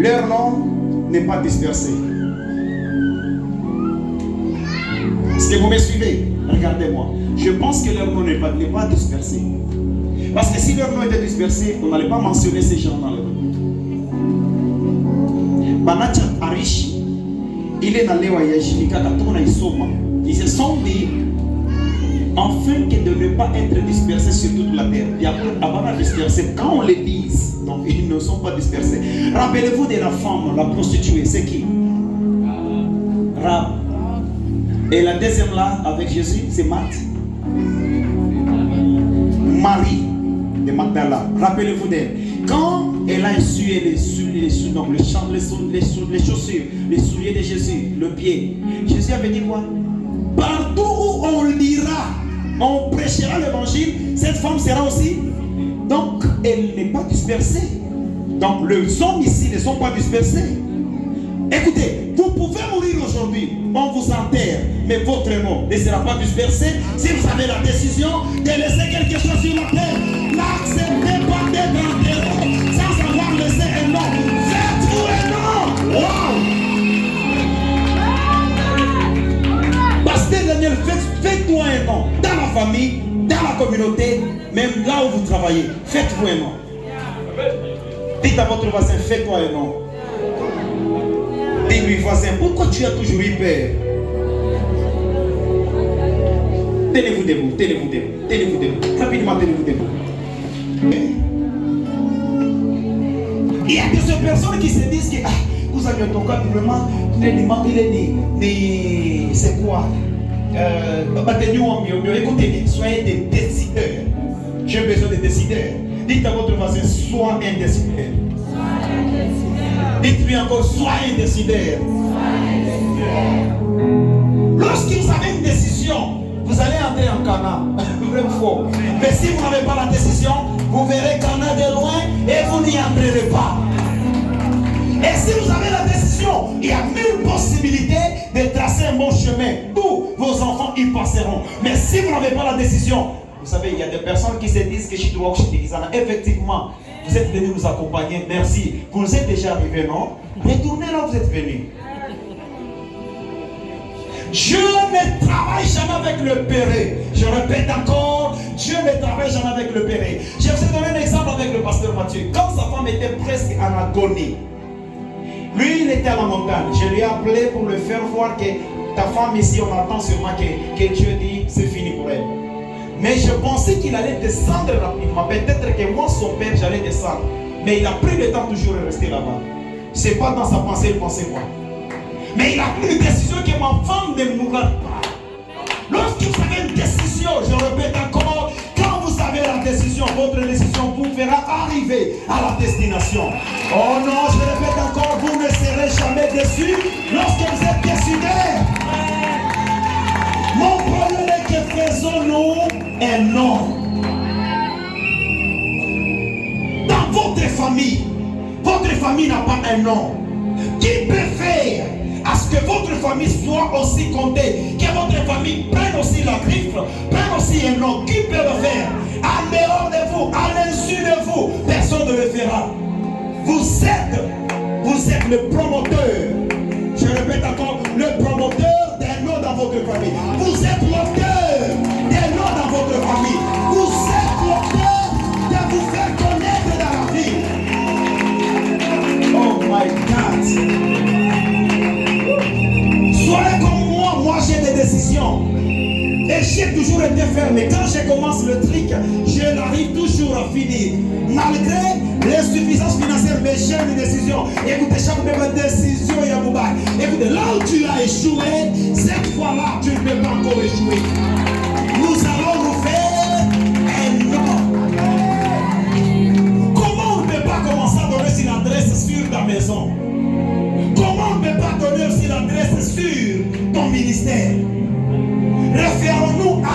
leur nom n'est pas dispersé. Est-ce que vous me suivez? Regardez-moi. Je pense que leur nom n'est pas dispersé. Parce que si leur nom était dispersé, on n'allait pas mentionner ces gens dans le nom. Banacha Arish, il est dans les Wayajimika, ils se sont dit, afin que de ne pas être dispersés sur toute la terre. Et après, avant de disperser, quand on les dise, donc ils ne sont pas dispersés. Rappelez-vous de la femme, la prostituée, c'est qui? Rab. Et la deuxième là, avec Jésus, c'est Marthe. Marie de Magdala. Rappelez-vous d'elle. Quand elle a essuyé les chaussures, les souliers de Jésus, le pied, Jésus avait dit quoi? Partout où on lira, on prêchera l'évangile, cette femme sera aussi. Donc, elle n'est pas dispersée. Donc, les hommes ici ne sont pas dispersés. Écoutez, vous pouvez mourir aujourd'hui, on vous enterre, mais votre nom ne sera pas dispersé si vous avez la décision de laisser quelque chose sur la terre. N'acceptez pas d'être enterré sans avoir laissé un nom. Faites-vous un nom. Wow! Pasteur Daniel, faites-toi un nom dans la famille, dans la communauté, même là où vous travaillez. Faites-vous un nom. Dites à votre voisin, faites-toi un nom. Dis-lui, voisin, pourquoi tu as toujours eu peur? Tenez-vous debout, tenez-vous debout, tenez-vous debout. Rapidement, tenez-vous debout. Il y a des personnes qui se disent que vous avez ton cas, vraiment, il est né. C'est quoi? Écoutez, soyez des décideurs. J'ai besoin de décider. Dites à votre voisin, sois un décideur. Dites-lui encore, sois un décideur. Lorsque vous avez une décision, vous allez entrer en Canaan. Vrai ou faux? Mais si vous n'avez pas la décision, vous verrez Canaan de loin et vous n'y entrerez pas. Et si vous avez la décision, il y a 1000 possibilités de tracer un bon chemin. Tous vos enfants y passeront. Mais si vous n'avez pas la décision, vous savez, il y a des personnes qui se disent que je dois effectivement, vous êtes venus nous accompagner, merci. Vous êtes déjà arrivés, non? Retournez là où vous êtes venus. Dieu ne travaille jamais avec le péré. Je répète encore, Dieu ne travaille jamais avec le péré. Je vous ai donné un exemple avec le pasteur Mathieu. Quand sa femme était presque en agonie, lui il était à la montagne. Je lui ai appelé pour le faire voir que ta femme ici, on attend sûrement que Dieu dit c'est fini pour elle. Mais je pensais qu'il allait descendre rapidement. Peut-être que moi, son père, j'allais descendre. Mais il a pris le temps toujours de rester là-bas. C'est pas dans sa pensée, il pensait quoi. Mais il a pris une décision que ma femme ne mourra pas. Lorsque vous avez une décision, je répète encore, quand vous avez la décision, votre décision vous fera arriver à la destination. Oh non, je répète encore, vous ne serez jamais déçus lorsque vous êtes décidés. Mon problème est que faisons-nous un nom. Dans votre famille n'a pas un nom. Qui peut faire à ce que votre famille soit aussi comptée, que votre famille prenne aussi la griffe, prenne aussi un nom? Qui peut le faire? En dehors de vous, à l'insu de vous, personne ne le fera. Vous êtes le promoteur. Je répète encore, le promoteur des noms dans votre famille. Vous êtes l'auteur des noms dans votre famille. Vous êtes l'auteur de vous faire connaître dans la vie. Oh my God. Soyez comme moi j'ai des décisions. Et j'ai toujours été fermé. Quand je commence le truc, je n'arrive toujours à finir. Malgré l'insuffisance financière, mais j'ai une décision. Écoutez, chaque décision, Yabouba. Écoutez, là où tu as échoué, cette fois-là, tu ne peux pas encore échouer. Nous allons nous faire un nom. Comment on ne peut pas commencer à donner une adresse sur ta maison? Comment on ne peut pas donner aussi l'adresse sur ton ministère? Référons-nous à,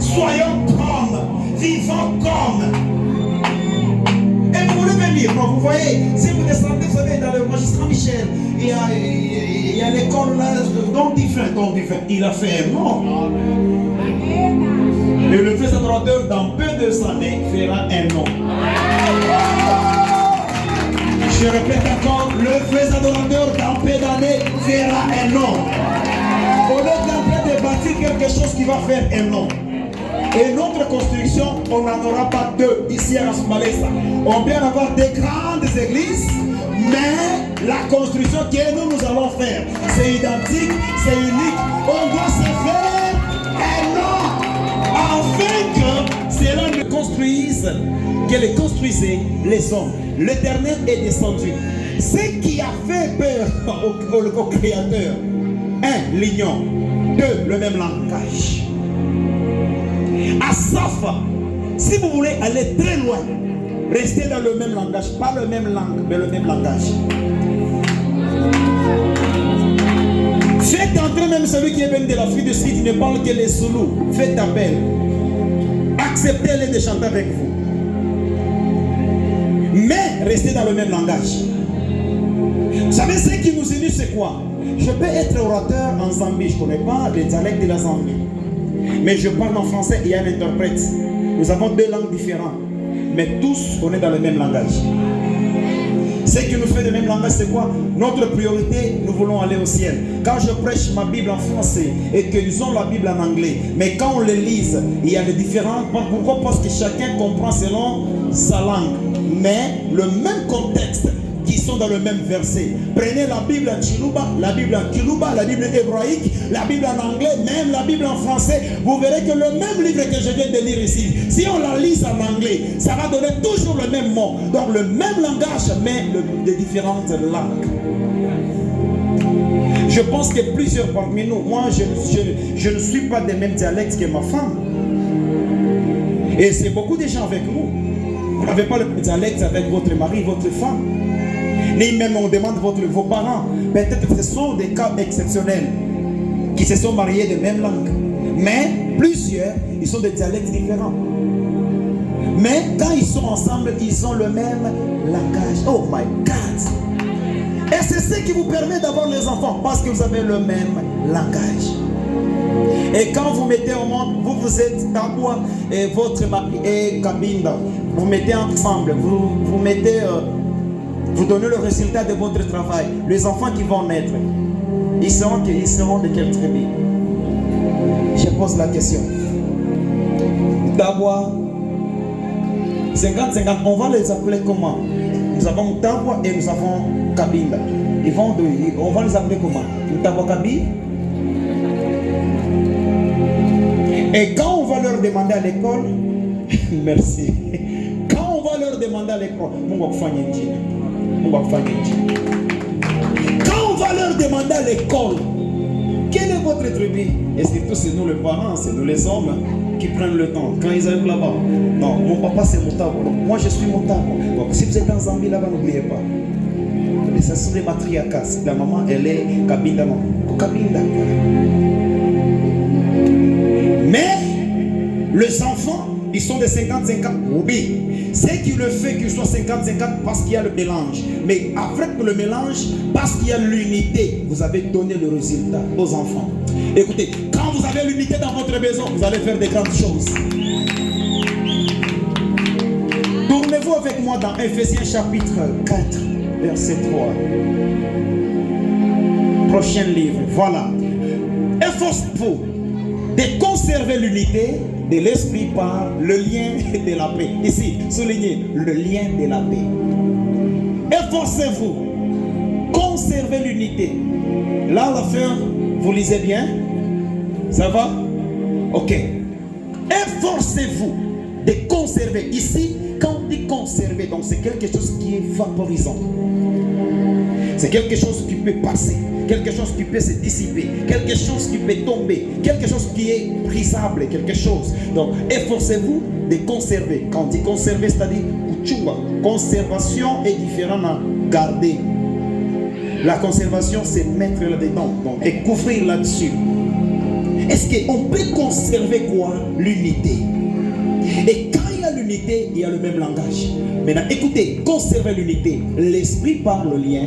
soyons comme, vivons comme. Et vous voulez venir, donc vous voyez, si vous descendez, vous savez, dans le magistrat Michel, il y a l'école là, don divin. Il a fait un nom. Et le fils adorateur, dans peu de années, fera un nom. Je répète encore, le fils adorateur, dans peu d'années, fera un nom. On est en train de bâtir quelque chose qui va faire un nom. Et notre construction, on n'en aura pas deux ici à Rasmalesa. On peut avoir des grandes églises, mais la construction que nous allons faire, c'est identique, c'est unique. On doit se faire un nom afin que cela ne construise, que les construisait les hommes. L'Éternel est descendu. Ce qui a fait peur au Créateur. 1. L'union. 2. Le même langage. Asaph, si vous voulez aller très loin, restez dans le même langage. Pas le même langue, mais le même langage. Faites entrer même celui qui est venu de l'Afrique du Sud, qui ne parle que les Zoulous. Faites appel. Acceptez-les de chanter avec vous. Mais restez dans le même langage. Vous savez ce qui nous unit, c'est quoi? Je peux être orateur en Zambie, je ne connais pas les dialectes de la Zambie. Mais je parle en français, il y a un interprète. Nous avons deux langues différentes. Mais tous, on est dans le même langage. Ce qui nous fait le même langage, c'est quoi? Notre priorité, nous voulons aller au ciel. Quand je prêche ma Bible en français et qu'ils ont la Bible en anglais, mais quand on les lise, il y a des différences. Pourquoi? Parce que chacun comprend selon sa langue. Mais le même contexte, qui sont dans le même verset. Prenez la Bible en Chiluba, la Bible en Kiluba, la Bible hébraïque, la Bible en anglais, même la Bible en français. Vous verrez que le même livre que je viens de lire ici, si on la lit en anglais, ça va donner toujours le même mot. Donc le même langage, mais de différentes langues. Je pense que plusieurs parmi nous, moi je ne suis pas des mêmes dialectes que ma femme. Et c'est beaucoup de gens avec nous. Vous n'avez pas le dialecte avec votre mari, votre femme. Ni même on demande vos parents. Peut-être que ce sont des cas exceptionnels qui se sont mariés de même langue. Mais plusieurs, ils sont de dialectes différents. Mais quand ils sont ensemble, ils ont le même langage. Oh my God! Et c'est ce qui vous permet d'avoir les enfants, parce que vous avez le même langage. Et quand vous mettez au monde, vous êtes Tabwa et votre mari et Kabinda. Vous mettez ensemble, vous mettez, vous donnez le résultat de votre travail. Les enfants qui vont naître, ils seront de quelle tribu? Je pose la question. Tabwa, 50-50, on va les appeler comment? Nous avons Tabwa et nous avons Kabinda. On va les appeler comment? Tabwa Kabi. Et quand on va leur demander à l'école, merci. Quand on va leur demander à l'école, quand on va leur demander à l'école, quelle est votre tribu? Et surtout c'est nous les parents, c'est nous les hommes qui prennent le temps. Quand ils arrivent là-bas, non, mon papa c'est Motabo, moi je suis Motabo. Donc si vous êtes en Zambie là-bas, n'oubliez pas. Et ça sont des matriarcas. La maman elle est Kabinda, Kabinda. Mais les enfants, ils sont de 50-50. Oui. C'est qui le fait qu'ils soient 50-50 parce qu'il y a le mélange. Mais après le mélange, parce qu'il y a l'unité, vous avez donné le résultat aux enfants. Écoutez, quand vous avez l'unité dans votre maison, vous allez faire des grandes choses. Tournez-vous avec moi dans Ephésiens chapitre 4, verset 3. Prochain livre. Voilà. Efforcez-vous de conserver l'unité de l'esprit par le lien de la paix. Ici, soulignez, le lien de la paix. Efforcez-vous, conservez l'unité. Là, à la fin, vous lisez bien? Ça va? Ok. Efforcez-vous de conserver. Ici, quand on dit conserver, donc c'est quelque chose qui est vaporisant. C'est quelque chose qui peut passer, quelque chose qui peut se dissiper, quelque chose qui peut tomber, quelque chose qui est brisable, quelque chose. Donc, efforcez-vous de conserver. Quand on dit conserver, c'est-à-dire conservation est différent de garder. La conservation, c'est mettre là-dedans, donc, et couvrir là-dessus. Est-ce qu'on peut conserver quoi? L'unité. Et quand il y a l'unité, il y a le même langage. Maintenant, écoutez, conserver l'unité. L'esprit par le lien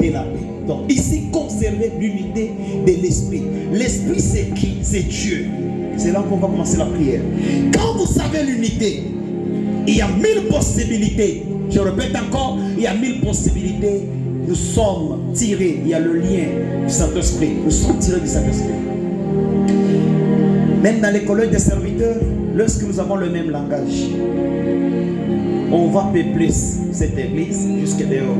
de la paix. Donc, ici, conserver l'unité de l'esprit. L'esprit, c'est qui? C'est Dieu. C'est là qu'on va commencer la prière. Quand vous savez l'unité, il y a 1000 possibilités. Je répète encore, il y a 1000 possibilités. Nous sommes tirés. Il y a le lien du Saint-Esprit. Nous sommes tirés du Saint-Esprit. Même dans les collèges des serviteurs, lorsque nous avons le même langage, on va peupler cette église jusqu'à dehors.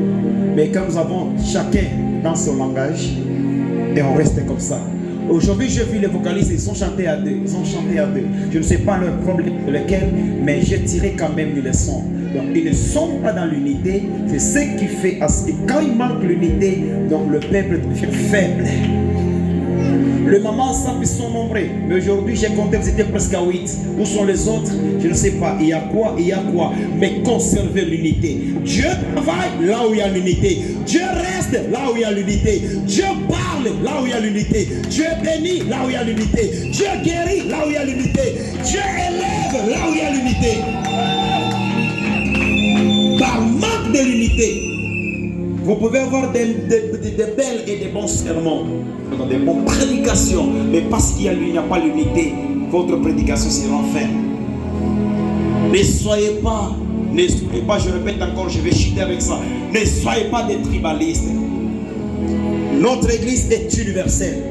Mais quand nous avons chacun dans son langage, et on reste comme ça. Aujourd'hui, je vis les vocalistes, ils sont chantés à deux. Ils ont chanté à deux. Je ne sais pas leur problème lequel, mais j'ai tiré quand même une leçon. Donc, ils ne sont pas dans l'unité. C'est ce qui fait. Quand il manque l'unité, donc le peuple devient faible. Les mamans ensemble, ils sont nombreux. Mais aujourd'hui, j'ai compté, vous étiez presque à 8. Où sont les autres? Je ne sais pas. Il y a quoi? Il y a quoi? Mais conserver l'unité. Dieu travaille là où il y a l'unité. Dieu reste là où il y a l'unité. Dieu parle là où il y a l'unité. Dieu bénit là où il y a l'unité. Dieu guérit là où il y a l'unité. Dieu élève là où il y a l'unité. Par manque de l'unité, vous pouvez avoir des belles et des bons sermons, des bonnes prédications, mais parce qu'il n'y a pas l'unité, votre prédication sera en vain. Ne soyez pas, je répète encore, je vais chuter avec ça, ne soyez pas des tribalistes. Notre église est universelle.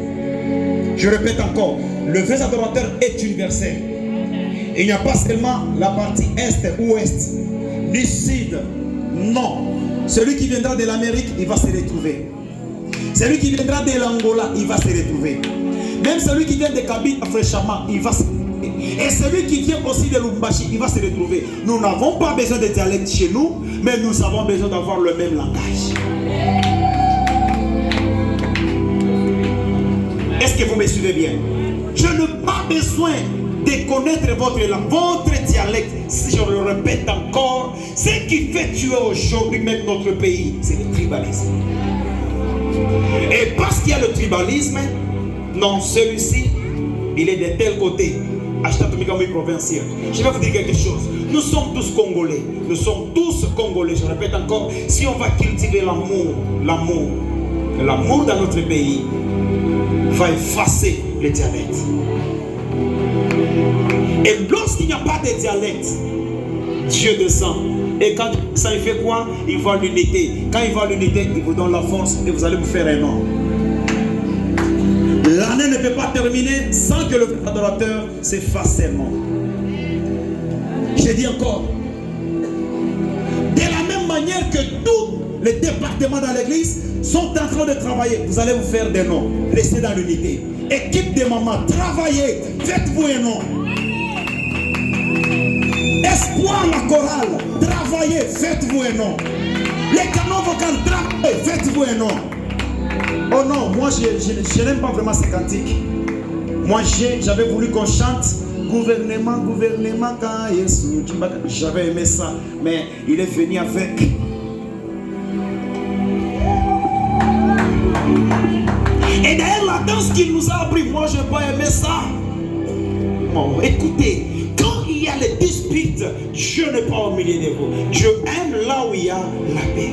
Je répète encore, le vrai adorateur est universel. Il n'y a pas seulement la partie est ou ouest, ni sud, non. Celui qui viendra de l'Amérique, il va se retrouver. Celui qui viendra de l'Angola, il va se retrouver. Même celui qui vient de Kabila fraîchement, il va se retrouver. Et celui qui vient aussi de Lubumbashi, il va se retrouver. Nous n'avons pas besoin de dialecte chez nous, mais nous avons besoin d'avoir le même langage. Est-ce que vous me suivez bien? Je n'ai pas besoin de connaître votre langue, votre dialecte. Si je le répète encore, ce qui fait tuer aujourd'hui même notre pays, c'est le tribalisme. Et parce qu'il y a le tribalisme, non, celui-ci, il est de tel côté. Provincial. Je vais vous dire quelque chose. Nous sommes tous Congolais. Nous sommes tous Congolais. Je répète encore, si on va cultiver l'amour dans notre pays, va effacer les dialectes. Et lorsqu'il n'y a pas de dialecte, Dieu descend. Et quand ça il fait quoi? Il voit l'unité. Quand il voit l'unité, il vous donne la force et vous allez vous faire un nom. L'année ne peut pas terminer sans que le adorateur se fasse serment. Je dis encore, de la même manière que tous les départements dans l'église sont en train de travailler, vous allez vous faire des noms. Restez dans l'unité. Équipe de mamans, travaillez, faites-vous un nom. Espoir la chorale, travaillez, faites-vous un nom. Les canons vocaux, travaillez, faites-vous un nom. Oh non, moi je n'aime pas vraiment ces cantiques. Moi j'avais voulu qu'on chante gouvernement, quand Yesu. J'avais aimé ça, mais il est venu avec. Et d'ailleurs la danse qu'il nous a appris, moi je n'ai pas aimé ça. Bon, écoutez, quand il y a les disputes, Dieu n'est pas au milieu de vous. Dieu aime là où il y a la paix.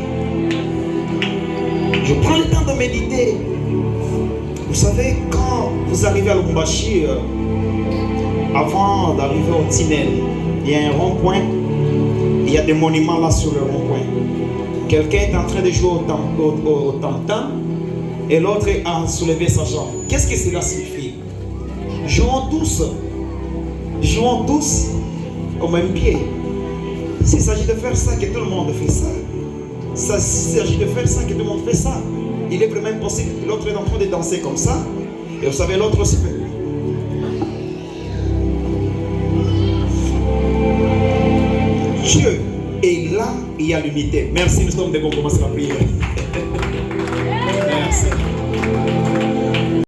Je prends le temps de méditer. Vous savez, quand vous arrivez à Lubumbashi, avant d'arriver au tunnel, il y a un rond-point. Il y a des monuments là sur le rond-point. Quelqu'un est en train de jouer au tam-tam et l'autre a soulevé sa jambe. Qu'est-ce que cela signifie? Jouons tous au même pied. S'il s'agit de faire ça, que tout le monde fait ça. S'il s'agit de faire ça, que tout le monde fait ça. Il est vraiment impossible que l'autre est en train de danser comme ça. Et vous savez, l'autre aussi fait. Dieu est là, il y a l'unité. Merci, nous sommes des bons, commencer la prière. Merci.